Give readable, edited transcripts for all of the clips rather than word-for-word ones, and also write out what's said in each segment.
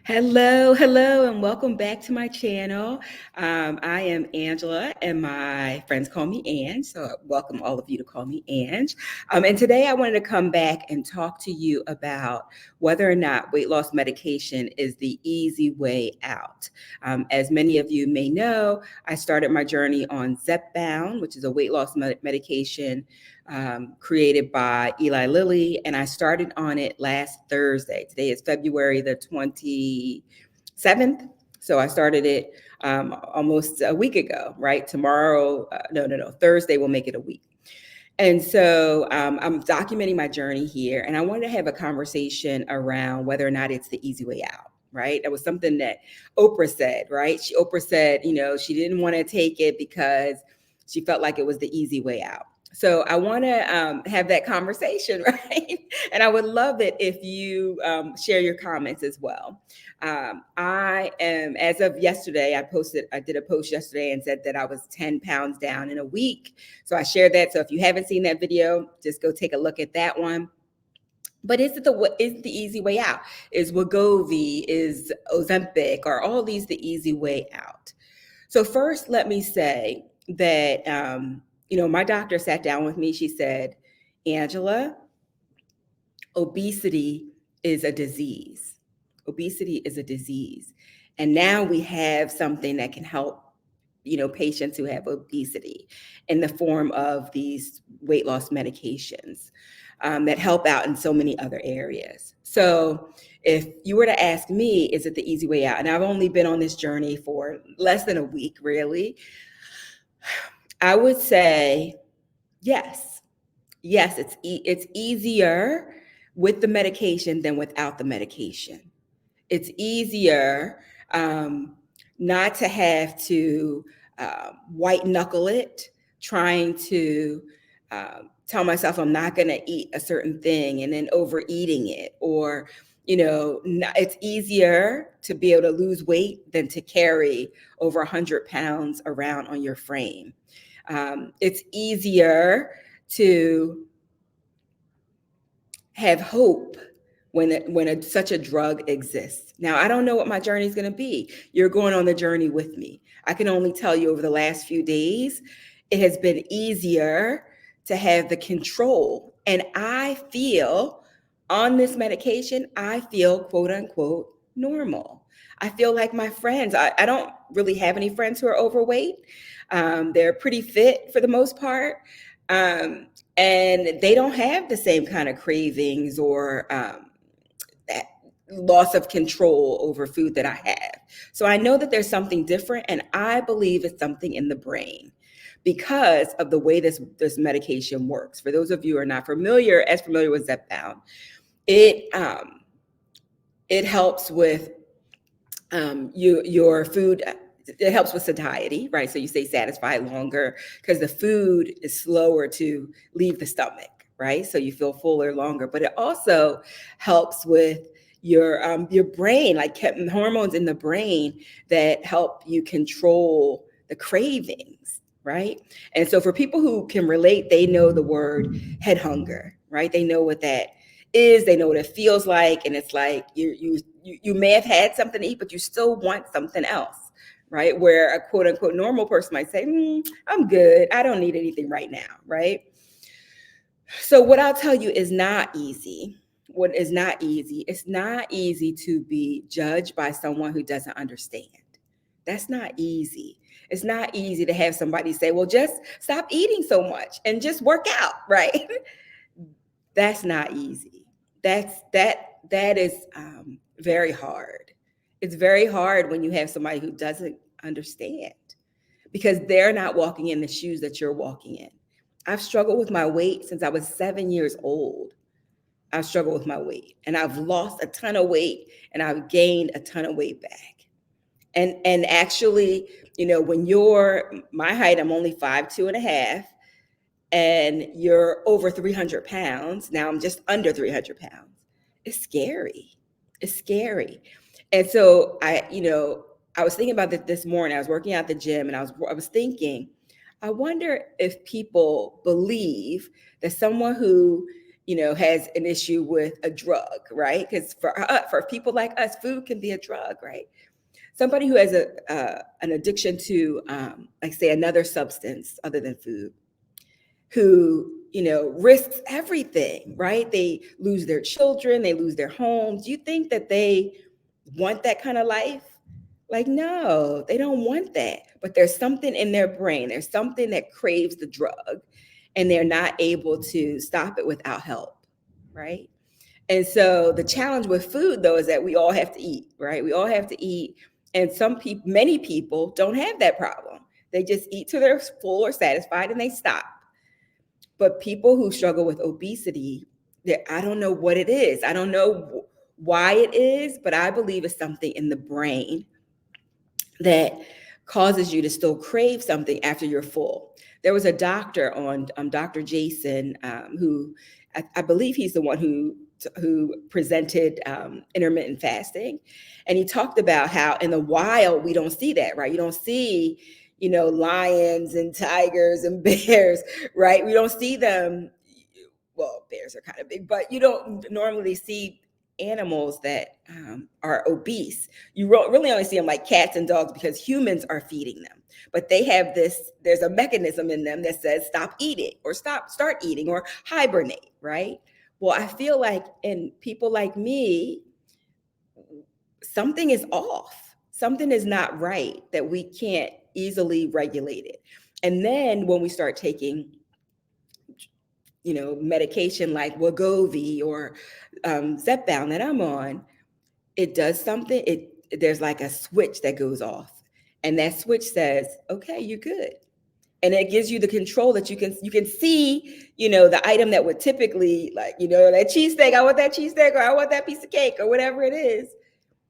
Hello, and welcome back to my channel. I am Angela, and my friends call me Ange, so I welcome all of you to call me Ange. And today I wanted to come back and talk to you about whether or not weight loss medication is the easy way out. As many of you may know, I started my journey on Zepbound, which is a weight loss medication created by Eli Lilly, and I started on it last Thursday. Today is February the 27th. So I started it almost a week ago, right? Tomorrow, no, Thursday will make it a week. And so I'm documenting my journey here, and I wanted to have a conversation around whether or not it's the easy way out. Right. That was something that Oprah said, right? Oprah said, she didn't want to take it because she felt like it was the easy way out. So I want to have that conversation, right? And I would love it if you share your comments as well. I am, as of yesterday, I did a post yesterday and said that I was 10 pounds down in a week. So I shared that. So if you haven't seen that video, just go take a look at that one. But is the easy way out? Is Wegovy, is Ozempic, are all these the easy way out? So first, let me say that, my doctor sat down with me. She said, Angela, obesity is a disease. Obesity is a disease. And now we have something that can help, patients who have obesity in the form of these weight loss medications that help out in so many other areas. So if you were to ask me, is it the easy way out? And I've only been on this journey for less than a week, really. I would say yes. Yes, it's easier with the medication than without the medication. It's easier not to have to white knuckle it, trying to tell myself I'm not going to eat a certain thing and then overeating it, or it's easier to be able to lose weight than to carry over 100 pounds around on your frame. It's easier to have hope when such a drug exists. Now, I don't know what my journey is going to be. You're going on the journey with me. I can only tell you over the last few days, it has been easier to have the control. And I feel on this medication, I feel quote unquote normal. I feel like my friends. I don't really have any friends who are overweight. They're pretty fit for the most part. And they don't have the same kind of cravings or that loss of control over food that I have. So I know that there's something different, and I believe it's something in the brain because of the way this medication works. For those of you who are not familiar with Zepbound, it helps with your food. It helps with satiety, right? So you stay satisfied longer because the food is slower to leave the stomach, right? So you feel fuller longer. But it also helps with your brain, like hormones in the brain that help you control the cravings, right? And so for people who can relate, they know the word head hunger, right? They know what that is. They know what it feels like, and it's like you may have had something to eat, but you still want something else. Right? Where a quote unquote normal person might say, I'm good. I don't need anything right now. Right? So what I'll tell you is not easy. What is not easy? It's not easy to be judged by someone who doesn't understand. That's not easy. It's not easy to have somebody say, well, just stop eating so much and just work out. Right? That's not easy. That is very hard. It's very hard when you have somebody who doesn't understand because they're not walking in the shoes that you're walking in. I've struggled with my weight since I was 7 years old. I've struggled with my weight, and I've lost a ton of weight, and I've gained a ton of weight back. And actually, when you're my height, I'm only 5'2.5", and you're over 300 pounds. Now I'm just under 300 pounds. It's scary. It's scary. And so I was thinking about that this morning. I was working out at the gym, and I was thinking, I wonder if people believe that someone who has an issue with a drug, right? Because for people like us, food can be a drug, right? Somebody who has an addiction to, like say, another substance other than food, who risks everything, right? They lose their children, they lose their homes. You think that they want that kind of life? Like, no, they don't want that. But there's something in their brain, there's something that craves the drug, and they're not able to stop it without help, right? And so the challenge with food, though, is that we all have to eat, right? We all have to eat. And many people don't have that problem. They just eat till they're full or satisfied and they stop. But people who struggle with obesity, I don't know what it is. I don't know why it is, but I believe it's something in the brain that causes you to still crave something after you're full. There was a doctor on Dr. Jason, who I believe he's the one who presented intermittent fasting. And he talked about how in the wild, we don't see that, right? You don't see, lions and tigers and bears, right? We don't see them. Well, bears are kind of big, but you don't normally see animals that are obese. You really only see them like cats and dogs because humans are feeding them. But they have there's a mechanism in them that says stop eating or start eating or hibernate, right? Well, I feel like in people like me, something is off. Something is not right that we can't easily regulate it. And then when we start taking, medication like Wegovy or Zepbound that I'm on, it does something. There's like a switch that goes off, and that switch says, "Okay, you're good." And it gives you the control that you can see, the item that would typically, like, that cheesesteak, I want that cheesesteak, or I want that piece of cake, or whatever it is,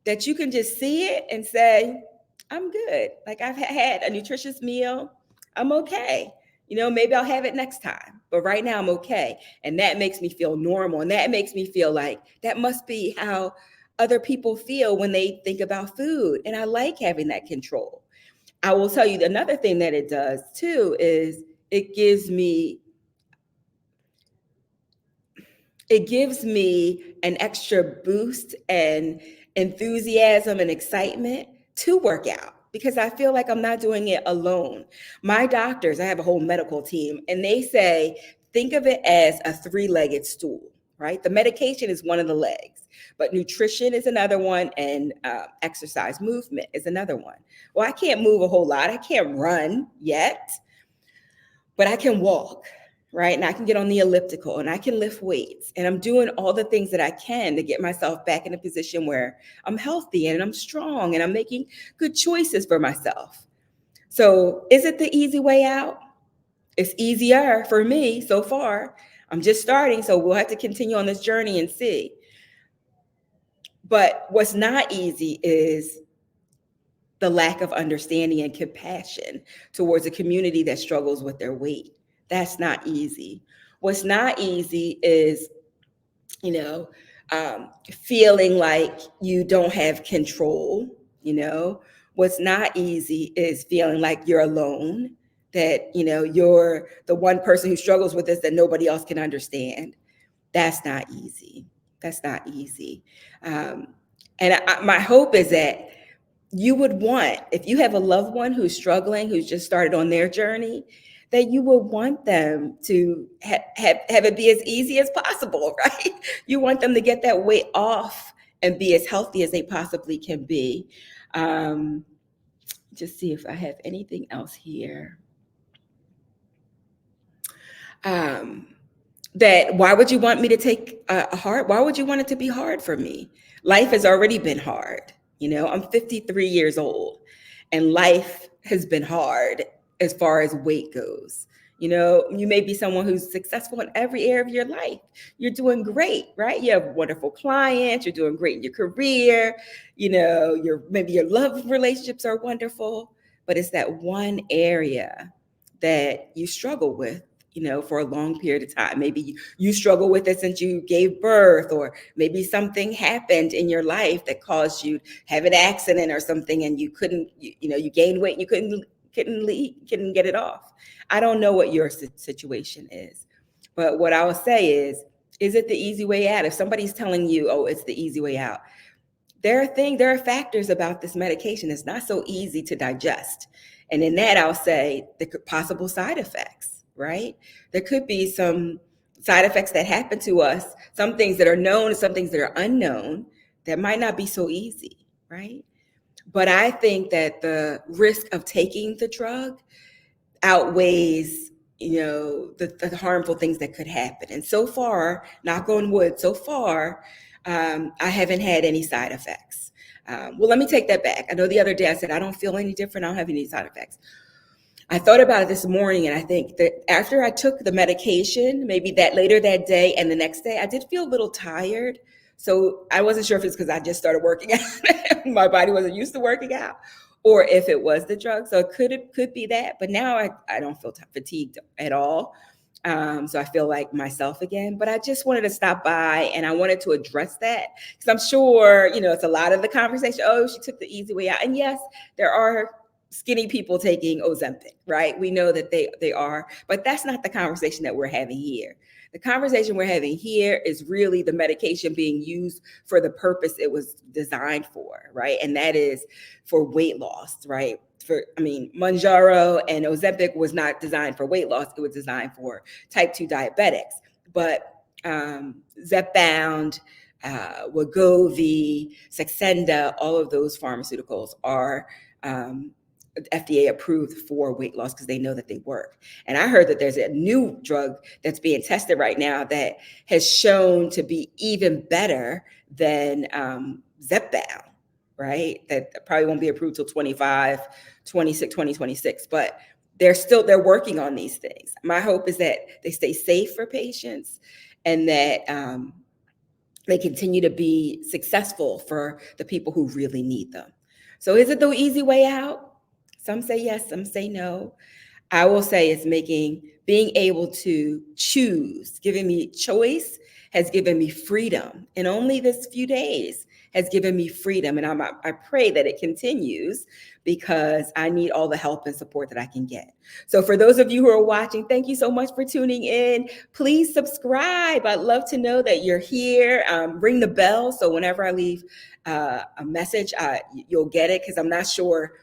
that you can just see it and say, I'm good. Like, I've had a nutritious meal. I'm okay. Maybe I'll have it next time, but right now I'm okay. And that makes me feel normal. And that makes me feel like that must be how other people feel when they think about food. And I like having that control. I will tell you another thing that it does too is it gives me an extra boost and enthusiasm and excitement to work out because I feel like I'm not doing it alone. My doctors, I have a whole medical team, and they say, think of it as a three-legged stool, right? The medication is one of the legs, but nutrition is another one, and exercise, movement is another one. Well, I can't move a whole lot. I can't run yet, but I can walk, right? And I can get on the elliptical and I can lift weights. And I'm doing all the things that I can to get myself back in a position where I'm healthy and I'm strong and I'm making good choices for myself. So is it the easy way out? It's easier for me so far. I'm just starting, so we'll have to continue on this journey and see. But what's not easy is the lack of understanding and compassion towards a community that struggles with their weight. That's not easy. What's not easy is, feeling like you don't have control. What's not easy is feeling like you're alone, that, you're the one person who struggles with this that nobody else can understand. That's not easy. That's not easy. And my hope is that you would want, if you have a loved one who's struggling, who's just started on their journey, that you would want them to have it be as easy as possible, right? You want them to get that weight off and be as healthy as they possibly can be. Just see if I have anything else here. That why would you want me to take why would you want it to be hard for me? Life has already been hard. I'm 53 years old and life has been hard as far as weight goes. You may be someone who's successful in every area of your life. You're doing great, right? You have wonderful clients. You're doing great in your career. Maybe your love relationships are wonderful, but it's that one area that you struggle with, for a long period of time. Maybe you struggle with it since you gave birth, or maybe something happened in your life that caused you to have an accident or something, and you couldn't, you gained weight and you couldn't get it off. I don't know what your situation is, but what I will say is Is it the easy way out? If somebody's telling you, oh, it's the easy way out, there are factors about this medication. It's not so easy to digest. And in that, I'll say the possible side effects, right? There could be some side effects that happen to us, some things that are known and some things that are unknown that might not be so easy, right? But I think that the risk of taking the drug outweighs, the harmful things that could happen. And so far, knock on wood, so far, I haven't had any side effects. Well, let me take that back. I know the other day I said, I don't feel any different. I don't have any side effects. I thought about it this morning, and I think that after I took the medication, maybe that later that day and the next day, I did feel a little tired. So I wasn't sure if it's because I just started working out. My body wasn't used to working out, or if it was the drug. So it could be that. But now I don't feel fatigued at all. So I feel like myself again. But I just wanted to stop by, and I wanted to address that because I'm sure, it's a lot of the conversation. Oh, she took the easy way out. And yes, there are skinny people taking Ozempic, right? We know that they are, but that's not the conversation that we're having here. The conversation we're having here is really the medication being used for the purpose it was designed for, right? And that is for weight loss, right? Mounjaro and Ozempic was not designed for weight loss. It was designed for type 2 diabetics. But Zepbound, Wegovy, Saxenda, all of those pharmaceuticals are FDA approved for weight loss because they know that they work. And I heard that there's a new drug that's being tested right now that has shown to be even better than Zepbound, right? That probably won't be approved till 2026, but they're working on these things. My hope is that they stay safe for patients and that they continue to be successful for the people who really need them. So is it the easy way out? Some say yes, some say no. I will say it's being able to choose, giving me choice has given me freedom. And only this few days has given me freedom. And I pray that it continues because I need all the help and support that I can get. So for those of you who are watching, thank you so much for tuning in. Please subscribe. I'd love to know that you're here. Ring the bell so whenever I leave a message, you'll get it because I'm not sure.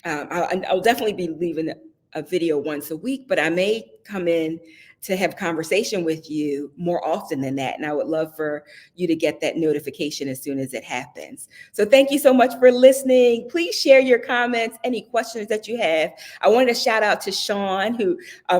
I'll definitely be leaving a video once a week, but I may come in to have conversation with you more often than that. And I would love for you to get that notification as soon as it happens. So thank you so much for listening. Please share your comments, any questions that you have. I wanted to shout out to Sean, who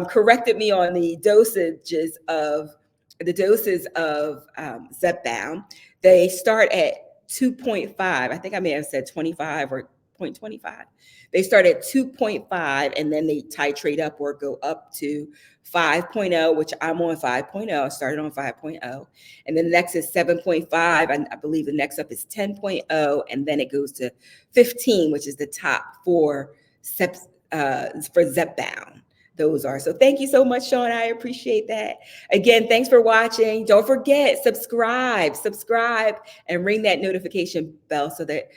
corrected me on the doses of Zepbound. They start at 2.5. I think I may have said 25 or 0.25. They start at 2.5 and then they titrate up or go up to 5.0, which I'm on 5.0. I started on 5.0. And then the next is 7.5. I believe the next up is 10.0. And then it goes to 15, which is the top for Zepbound. Those are. So thank you so much, Sean. I appreciate that. Again, thanks for watching. Don't forget, subscribe, and ring that notification bell so that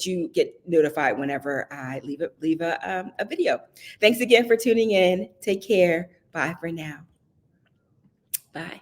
you get notified whenever I leave a video. Thanks again for tuning in. Take care. Bye for now. Bye.